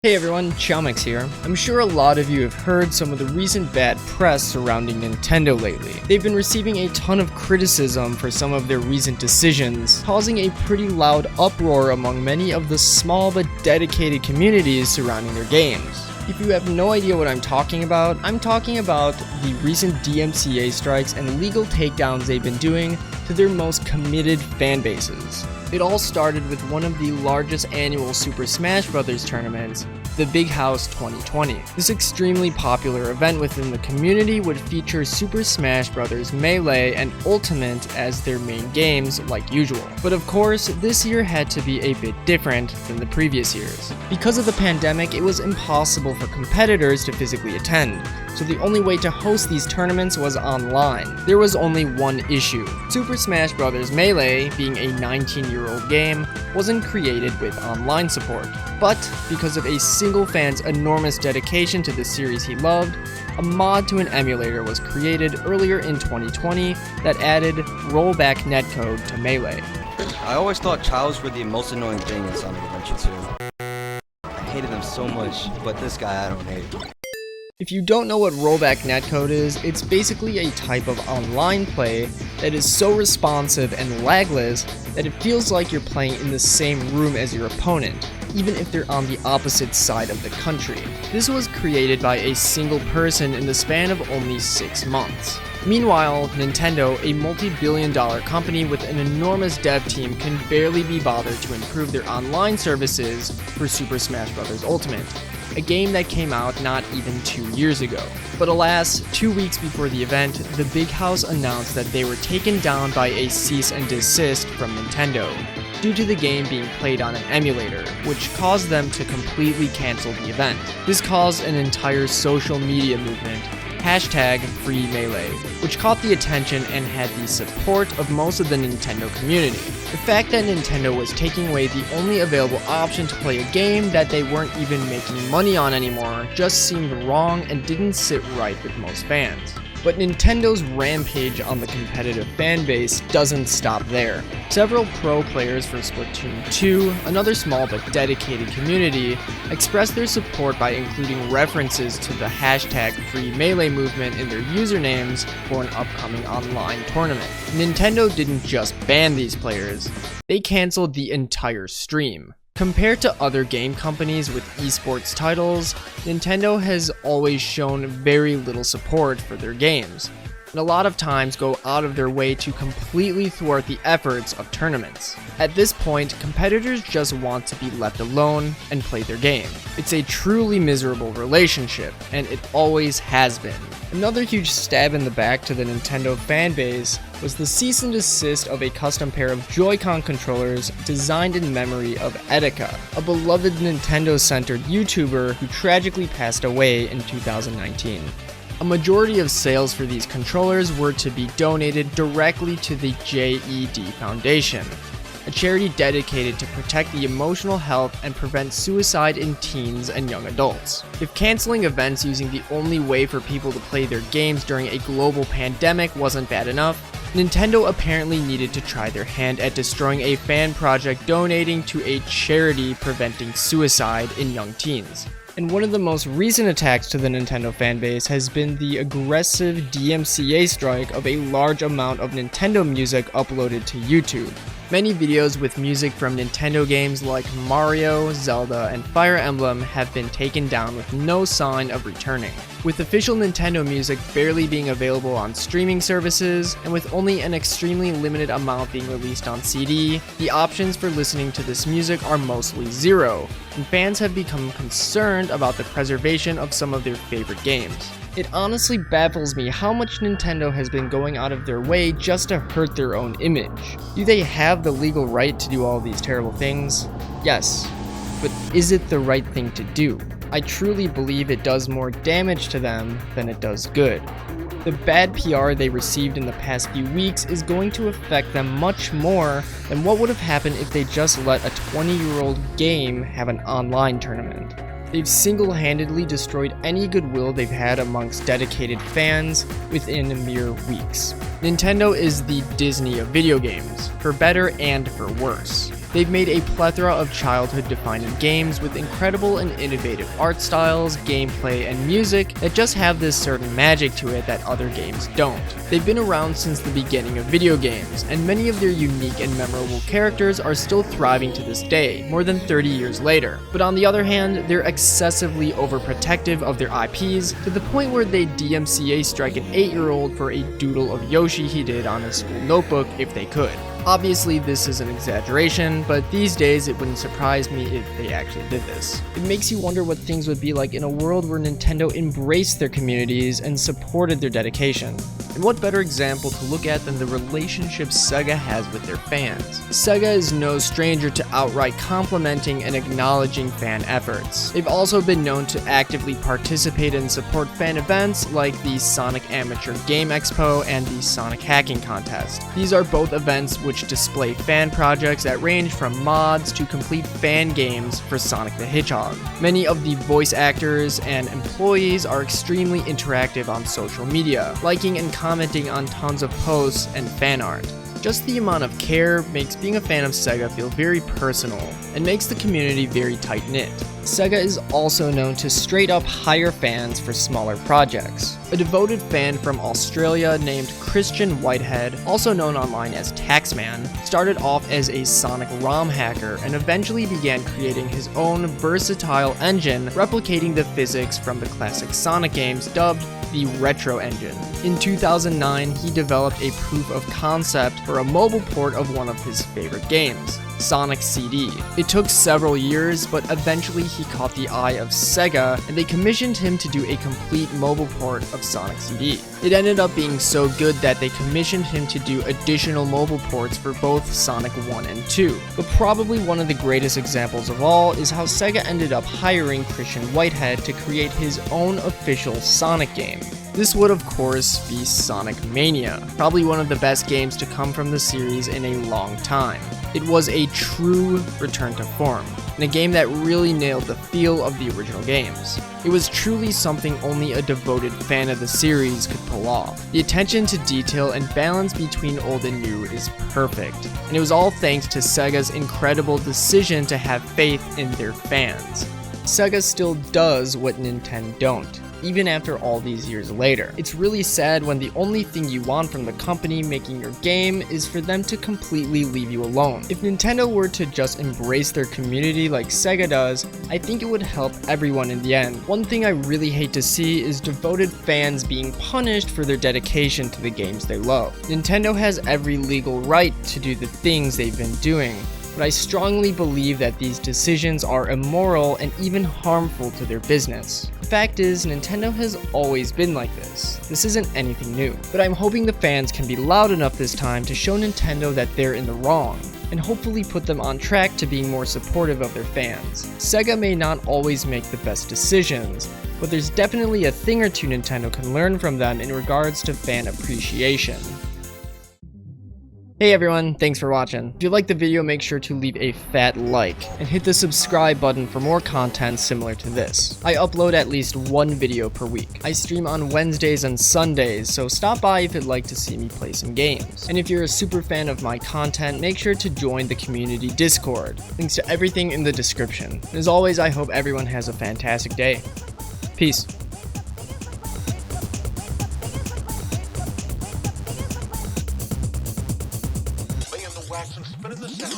Hey everyone, chaomix here. I'm sure a lot of you have heard some of the recent bad press surrounding Nintendo lately. They've been receiving a ton of criticism for some of their recent decisions, causing a pretty loud uproar among many of the small but dedicated communities surrounding their games. If you have no idea what I'm talking about the recent DMCA strikes and legal takedowns they've been doing to their most committed fan bases. It all started with one of the largest annual Super Smash Bros. Tournaments, the Big House 2020. This extremely popular event within the community would feature Super Smash Bros. Melee and Ultimate as their main games like usual. But of course, this year had to be a bit different than the previous years. Because of the pandemic, it was impossible for competitors to physically attend, so the only way to host these tournaments was online. There was only one issue. Super Smash Bros. Melee, being a 19-year-old game, wasn't created with online support. But because of a single fan's enormous dedication to the series he loved, a mod to an emulator was created earlier in 2020 that added rollback netcode to Melee. I always thought chows were the most annoying thing in Sonic Adventure 2. I hated them so much, but this guy I don't hate. If you don't know what rollback netcode is, it's basically a type of online play that is so responsive and lagless that it feels like you're playing in the same room as your opponent, even if they're on the opposite side of the country. This was created by a single person in the span of only 6 months. Meanwhile, Nintendo, a multi-billion-dollar company with an enormous dev team, can barely be bothered to improve their online services for Super Smash Bros. Ultimate, a game that came out not even 2 years ago. But alas, 2 weeks before the event, the Big House announced that they were taken down by a cease and desist from Nintendo, due to the game being played on an emulator, which caused them to completely cancel the event. This caused an entire social media movement, #freemelee, which caught the attention and had the support of most of the Nintendo community. The fact that Nintendo was taking away the only available option to play a game that they weren't even making money on anymore just seemed wrong and didn't sit right with most fans. But Nintendo's rampage on the competitive fan base doesn't stop there. Several pro players for Splatoon 2, another small but dedicated community, expressed their support by including references to the #freemelee movement in their usernames for an upcoming online tournament. Nintendo didn't just ban these players, they canceled the entire stream. Compared to other game companies with esports titles, Nintendo has always shown very little support for their games, and a lot of times go out of their way to completely thwart the efforts of tournaments. At this point, competitors just want to be left alone and play their game. It's a truly miserable relationship, and it always has been. Another huge stab in the back to the Nintendo fanbase was the cease and desist of a custom pair of Joy-Con controllers designed in memory of Etikons, a beloved Nintendo-centered YouTuber who tragically passed away in 2019. A majority of sales for these controllers were to be donated directly to the JED Foundation, a charity dedicated to protect the emotional health and prevent suicide in teens and young adults. If canceling events using the only way for people to play their games during a global pandemic wasn't bad enough, Nintendo apparently needed to try their hand at destroying a fan project donating to a charity preventing suicide in young teens. And one of the most recent attacks to the Nintendo fanbase has been the aggressive DMCA strike of a large amount of Nintendo music uploaded to YouTube. Many videos with music from Nintendo games like Mario, Zelda, and Fire Emblem have been taken down with no sign of returning. With official Nintendo music barely being available on streaming services, and with only an extremely limited amount being released on CD, the options for listening to this music are mostly zero, and fans have become concerned about the preservation of some of their favorite games. It honestly baffles me how much Nintendo has been going out of their way just to hurt their own image. Do they have the legal right to do all these terrible things? Yes, but is it the right thing to do? I truly believe it does more damage to them than it does good. The bad PR they received in the past few weeks is going to affect them much more than what would have happened if they just let a 20-year-old game have an online tournament. They've single-handedly destroyed any goodwill they've had amongst dedicated fans within mere weeks. Nintendo is the Disney of video games, for better and for worse. They've made a plethora of childhood-defining games with incredible and innovative art styles, gameplay, and music that just have this certain magic to it that other games don't. They've been around since the beginning of video games, and many of their unique and memorable characters are still thriving to this day, more than 30 years later. But on the other hand, they're excessively overprotective of their IPs to the point where they DMCA strike an 8-year-old for a doodle of Yoshi he did on his school notebook if they could. Obviously, this is an exaggeration, but these days it wouldn't surprise me if they actually did this. It makes you wonder what things would be like in a world where Nintendo embraced their communities and supported their dedication. And what better example to look at than the relationship SEGA has with their fans? SEGA is no stranger to outright complimenting and acknowledging fan efforts. They've also been known to actively participate and support fan events like the Sonic Amateur Game Expo and the Sonic Hacking Contest. These are both events which display fan projects that range from mods to complete fan games for Sonic the Hedgehog. Many of the voice actors and employees are extremely interactive on social media, liking and commenting on tons of posts and fan art. Just the amount of care makes being a fan of SEGA feel very personal and makes the community very tight-knit. SEGA is also known to straight up hire fans for smaller projects. A devoted fan from Australia named Christian Whitehead, also known online as Taxman, started off as a Sonic ROM hacker and eventually began creating his own versatile engine replicating the physics from the classic Sonic games dubbed the Retro Engine. In 2009, he developed a proof of concept for a mobile port of one of his favorite games, Sonic CD. It took several years, but eventually he caught the eye of SEGA and they commissioned him to do a complete mobile port of Sonic CD. It ended up being so good that they commissioned him to do additional mobile ports for both Sonic 1 and 2. But probably one of the greatest examples of all is how SEGA ended up hiring Christian Whitehead to create his own official Sonic game. This would of course be Sonic Mania, probably one of the best games to come from the series in a long time. It was a true return to form, and a game that really nailed the feel of the original games. It was truly something only a devoted fan of the series could pull off. The attention to detail and balance between old and new is perfect, and it was all thanks to SEGA's incredible decision to have faith in their fans. SEGA still does what Nintendo don't, even after all these years later. It's really sad when the only thing you want from the company making your game is for them to completely leave you alone. If Nintendo were to just embrace their community like SEGA does, I think it would help everyone in the end. One thing I really hate to see is devoted fans being punished for their dedication to the games they love. Nintendo has every legal right to do the things they've been doing, but I strongly believe that these decisions are immoral and even harmful to their business. The fact is, Nintendo has always been like this. This isn't anything new, but I'm hoping the fans can be loud enough this time to show Nintendo that they're in the wrong, and hopefully put them on track to being more supportive of their fans. SEGA may not always make the best decisions, but there's definitely a thing or two Nintendo can learn from them in regards to fan appreciation. Hey everyone, thanks for watching. If you liked the video, make sure to leave a fat like, and hit the subscribe button for more content similar to this. I upload at least one video per week. I stream on Wednesdays and Sundays, so stop by if you'd like to see me play some games. And if you're a super fan of my content, make sure to join the community Discord. Links to everything in the description. And as always, I hope everyone has a fantastic day. Peace. Wax and spin in the center.